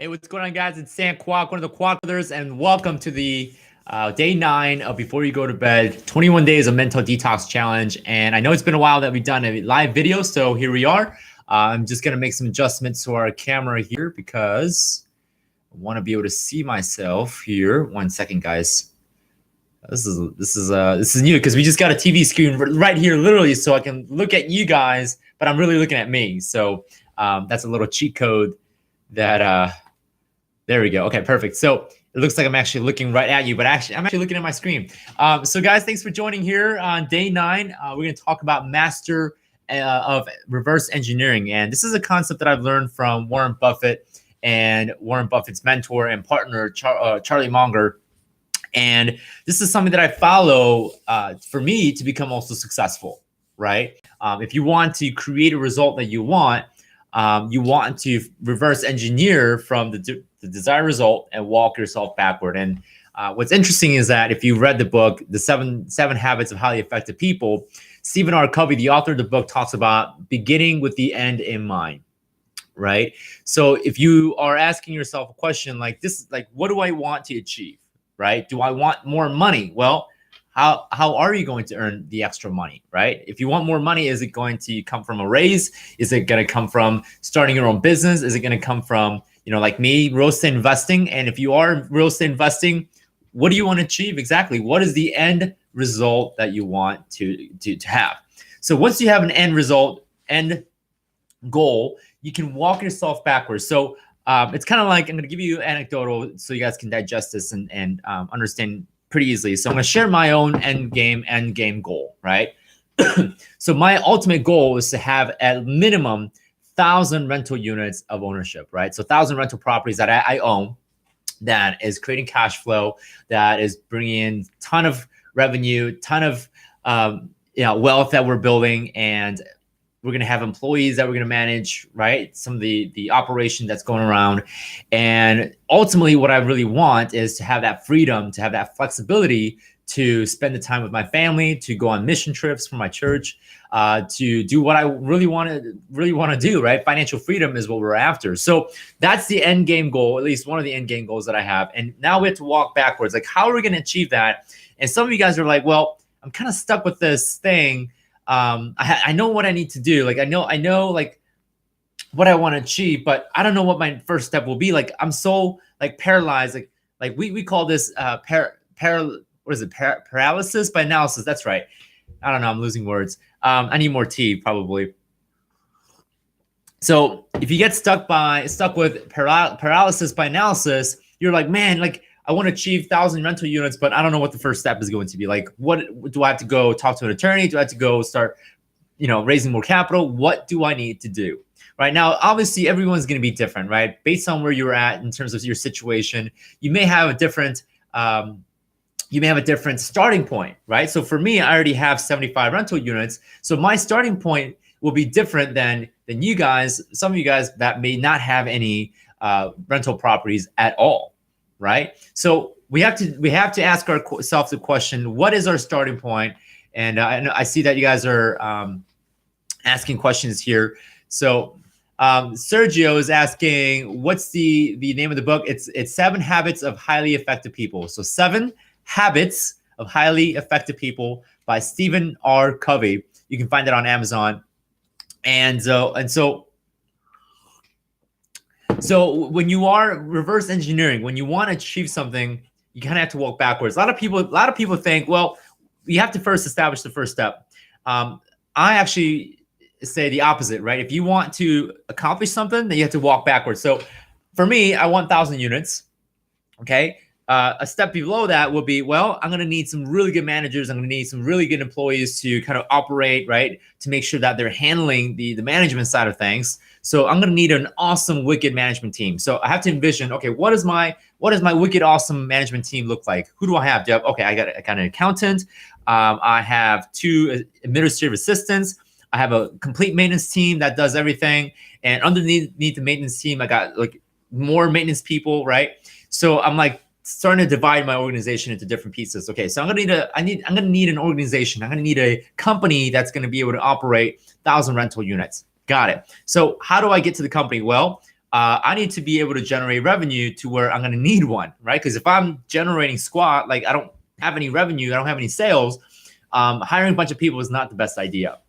Hey, what's going on, guys? It's Sam Kwak, one of the Kwak Brothers, and welcome to the day 9 of Before You Go to Bed, 21 Days of Mental Detox Challenge. And I know it's been a while that we've done a live video, so here we are. I'm just going to make some adjustments to our camera here because I want to be able to see myself here. 1 second, guys. This is new because we just got a TV screen right here, literally, so I can look at you guys, but I'm really looking at me. So that's a little cheat code that there we go. Okay, perfect. So it looks like I'm actually looking right at you, but I'm actually looking at my screen. So guys, thanks for joining here on day 9. We're going to talk about master of reverse engineering. And this is a concept that I've learned from Warren Buffett and Warren Buffett's mentor and partner, Charlie Munger. And this is something that I follow for me to become also successful, right? If you want to create a result that you want to reverse engineer from the desired result and walk yourself backward. And what's interesting is that if you read the book, The Seven Habits of Highly Effective People, Stephen R. Covey, the author of the book, talks about beginning with the end in mind, right? So if you are asking yourself a question like this, like, what do I want to achieve, right? Do I want more money? Well, how are you going to earn the extra money, right? If you want more money, is it going to come from a raise? Is it going to come from starting your own business? Is it going to come from, like me, real estate investing? And if you are real estate investing, what do you want to achieve exactly? What is the end result that you want to have? So once you have an end result, end goal, you can walk yourself backwards. So it's kind of like, I'm going to give you anecdotal so you guys can digest this and understand pretty easily. So I'm going to share my own end game goal, right? So my ultimate goal is to have at minimum 1,000 rental units of ownership, right? So 1,000 rental properties that I own, that is creating cash flow, that is bringing in ton of revenue, ton of wealth that we're building, and we're going to have employees that we're going to manage, right? Some of the operation that's going around. And ultimately, what I really want is to have that freedom, to have that flexibility to spend the time with my family, to go on mission trips for my church, to do what I really want to do, right? Financial freedom is what we're after. So that's the end game goal, at least one of the end game goals that I have. And now we have to walk backwards. Like, how are we going to achieve that? And some of you guys are like, well, I'm kind of stuck with this thing. I know what I need to do. Like, I know like what I want to achieve, but I don't know what my first step will be. Like, I'm so like paralyzed. Like we call this paralysis by analysis. That's right. I don't know. I'm losing words. I need more tea probably. So if you get stuck with paralysis by analysis, you're like, man, like, I want to achieve 1,000 rental units, but I don't know what the first step is going to be. Like, what do I have to go talk to an attorney? Do I have to go start, raising more capital? What do I need to do? Right now, obviously, everyone's going to be different, right? Based on where you're at in terms of your situation, you may have a different starting point, right? So for me, I already have 75 rental units. So my starting point will be different than you guys, some of you guys that may not have any rental properties at all. Right. So we have to ask ourselves the question, what is our starting point? And I see that you guys are asking questions here. So Sergio is asking, what's the name of the book? It's 7 Habits of Highly Effective People. So 7 Habits of Highly Effective People by Stephen R. Covey. You can find it on Amazon. So when you are reverse engineering, when you want to achieve something, you kind of have to walk backwards. A lot of people think, well, you have to first establish the first step. I actually say the opposite, right? If you want to accomplish something, then you have to walk backwards. So for me, I want 1,000 units. Okay. A step below that will be, well, I'm going to need some really good managers. I'm going to need some really good employees to kind of operate, right? To make sure that they're handling the management side of things. So I'm going to need an awesome, wicked management team. So I have to envision, okay, what does my wicked, awesome management team look like? Who do I have? Okay, I got an accountant. I have 2 administrative assistants. I have a complete maintenance team that does everything. And underneath the maintenance team, I got like more maintenance people, right? So I'm like starting to divide my organization into different pieces. Okay, so I'm gonna need an organization. I'm gonna need a company that's gonna be able to operate 1,000 rental units. Got it. So how do I get to the company? Well, I need to be able to generate revenue to where I'm going to need one, right? Because if I'm generating squat, like I don't have any revenue, I don't have any sales, hiring a bunch of people is not the best idea.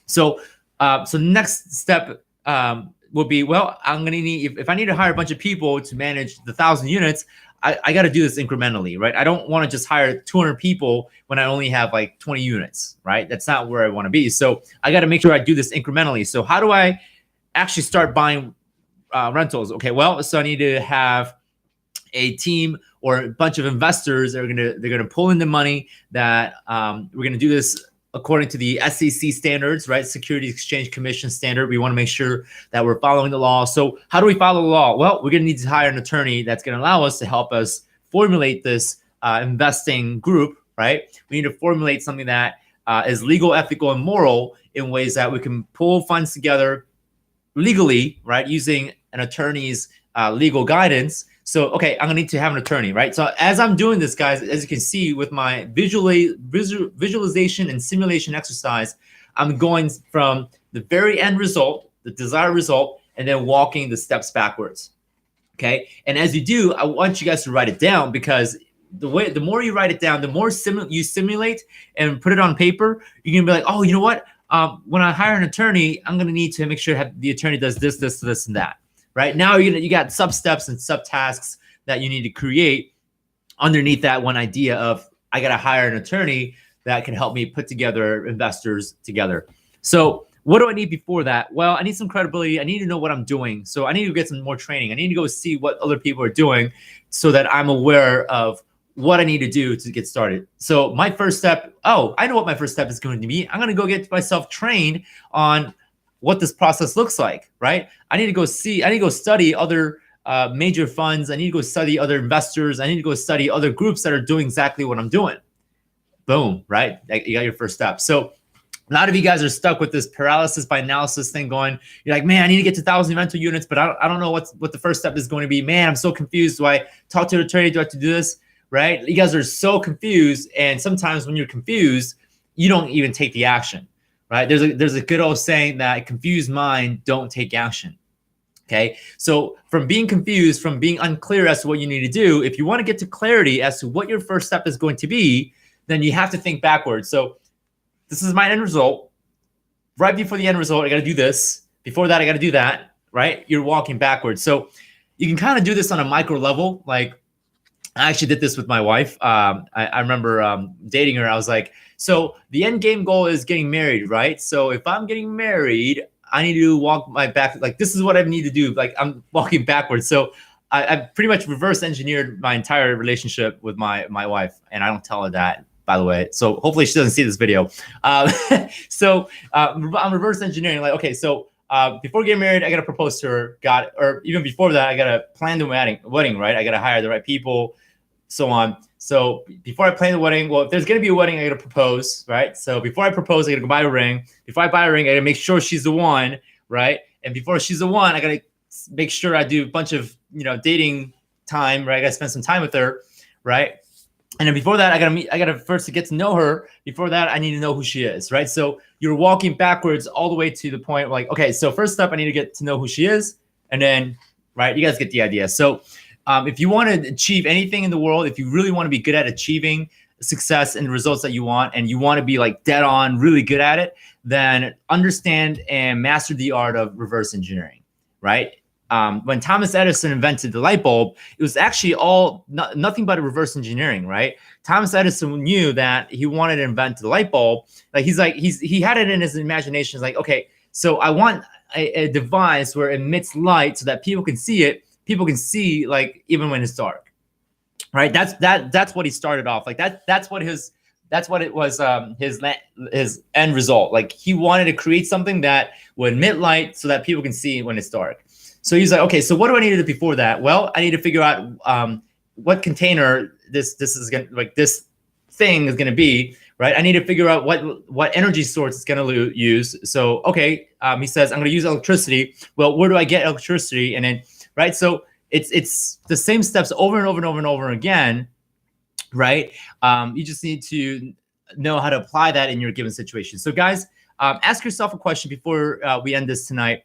So, so next step will be, well, I'm going to need, if I need to hire a bunch of people to manage the 1,000 units, I got to do this incrementally, right? I don't want to just hire 200 people when I only have like 20 units, right? That's not where I want to be. So I got to make sure I do this incrementally. So how do I actually start buying rentals? Okay, well, so I need to have a team or a bunch of investors that are they're gonna pull in the money that we're gonna do this according to the SEC standards, right? Securities Exchange Commission standard. We want to make sure that we're following the law. So how do we follow the law? Well, we're going to need to hire an attorney that's going to allow us to help us formulate this investing group, right? We need to formulate something that is legal, ethical, and moral in ways that we can pull funds together legally, right? Using an attorney's legal guidance. So, okay, I'm gonna need to have an attorney, right? So as I'm doing this, guys, as you can see with my visualization and simulation exercise, I'm going from the very end result, the desired result, and then walking the steps backwards, okay? And as you do, I want you guys to write it down, because the more you write it down, the more you simulate and put it on paper, you're gonna be like, oh, you know what? When I hire an attorney, I'm gonna need to make sure the attorney does this, this, this, and that. Right now, you got sub steps and sub tasks that you need to create underneath that one idea of I got to hire an attorney that can help me put together investors together. So what do I need before that? Well, I need some credibility. I need to know what I'm doing. So I need to get some more training. I need to go see what other people are doing so that I'm aware of what I need to do to get started. So my first step, I know what my first step is going to be. I'm going to go get myself trained on what this process looks like, right? I need to go study other major funds. I need to go study other investors. I need to go study other groups that are doing exactly what I'm doing. Boom, right? You got your first step. So a lot of you guys are stuck with this paralysis by analysis thing going. You're like, man, I need to get to 1,000 rental units, but I don't know what the first step is going to be. Man, I'm so confused. Do I talk to an attorney? Do I have to do this? Right? You guys are so confused. And sometimes when you're confused, you don't even take the action. Right? There's a good old saying that confused mind don't take action. Okay. So from being confused, from being unclear as to what you need to do, if you want to get to clarity as to what your first step is going to be, then you have to think backwards. So this is my end result. Right before the end result, I got to do this. Before that, I got to do that. Right? You're walking backwards. So you can kind of do this on a micro level. Like I actually did this with my wife. I remember dating her. I was like, so the end game goal is getting married, right? So if I'm getting married, I need to walk my back. Like this is what I need to do. Like I'm walking backwards. So I pretty much reverse engineered my entire relationship with my wife, and I don't tell her that, by the way. So hopefully she doesn't see this video. So I'm reverse engineering. Like, okay, so before getting married, I gotta propose to her. Or even before that, I gotta plan the wedding, right? I gotta hire the right people, so on. So before I plan the wedding, well, if there's gonna be a wedding, I gotta propose, right? So before I propose, I gotta go buy a ring. Before I buy a ring, I gotta make sure she's the one, right? And before she's the one, I gotta make sure I do a bunch of dating time, right? I gotta spend some time with her, right? And then before that, I gotta first to get to know her. Before that, I need to know who she is, right? So you're walking backwards all the way to the point like, okay, so first up, I need to get to know who she is, and then, right, you guys get the idea. So if you want to achieve anything in the world, if you really want to be good at achieving success and the results that you want, and you want to be like dead on, really good at it, then understand and master the art of reverse engineering, right? When Thomas Edison invented the light bulb, it was actually nothing but a reverse engineering, right? Thomas Edison knew that he wanted to invent the light bulb. Like he had it in his imagination. It's like, okay, so I want a device where it emits light so that people can see it. People can see, like, even when it's dark, right? That's what he started off like. That's what it was. His end result. Like he wanted to create something that would emit light so that people can see when it's dark. So he's like, okay, so what do I need to do before that? Well, I need to figure out what container this thing is gonna be, right? I need to figure out what energy source it's gonna use. So okay, he says I'm gonna use electricity. Well, where do I get electricity? And then, right? So it's the same steps over and over and over and over again, right? You just need to know how to apply that in your given situation. So guys, ask yourself a question before we end this tonight.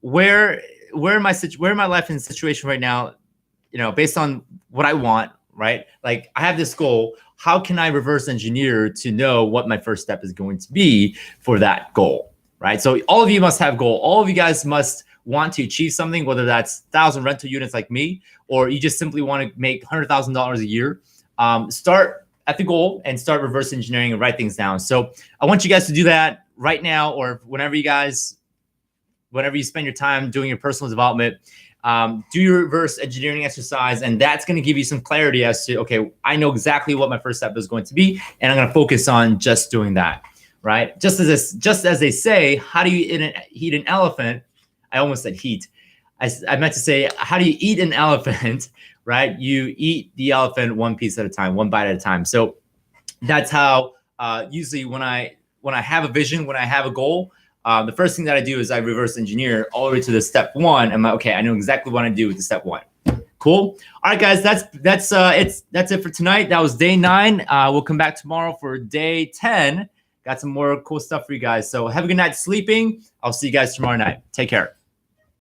Where where my life in situation right now, you know, based on what I want, right? Like I have this goal. How can I reverse engineer to know what my first step is going to be for that goal, right? So all of you must have goal. All of you guys must want to achieve something, whether that's 1,000 rental units like me, or you just simply want to make $100,000 a year. Start at the goal and start reverse engineering and write things down. So I want you guys to do that right now, or whenever you spend your time doing your personal development. Do your reverse engineering exercise, and that's going to give you some clarity as to, okay, I know exactly what my first step is going to be, and I'm going to focus on just doing that, right? Just as they say, how do you heat an elephant? I almost said heat. I meant to say, how do you eat an elephant, right? You eat the elephant one piece at a time, one bite at a time. So that's how usually when I have a vision, when I have a goal, the first thing that I do is I reverse engineer all the way to the step one. I'm like, okay, I know exactly what I do with the step one. Cool. All right, guys, that's it for tonight. That was day 9. We'll come back tomorrow for day 10. Got some more cool stuff for you guys. So have a good night sleeping. I'll see you guys tomorrow night. Take care.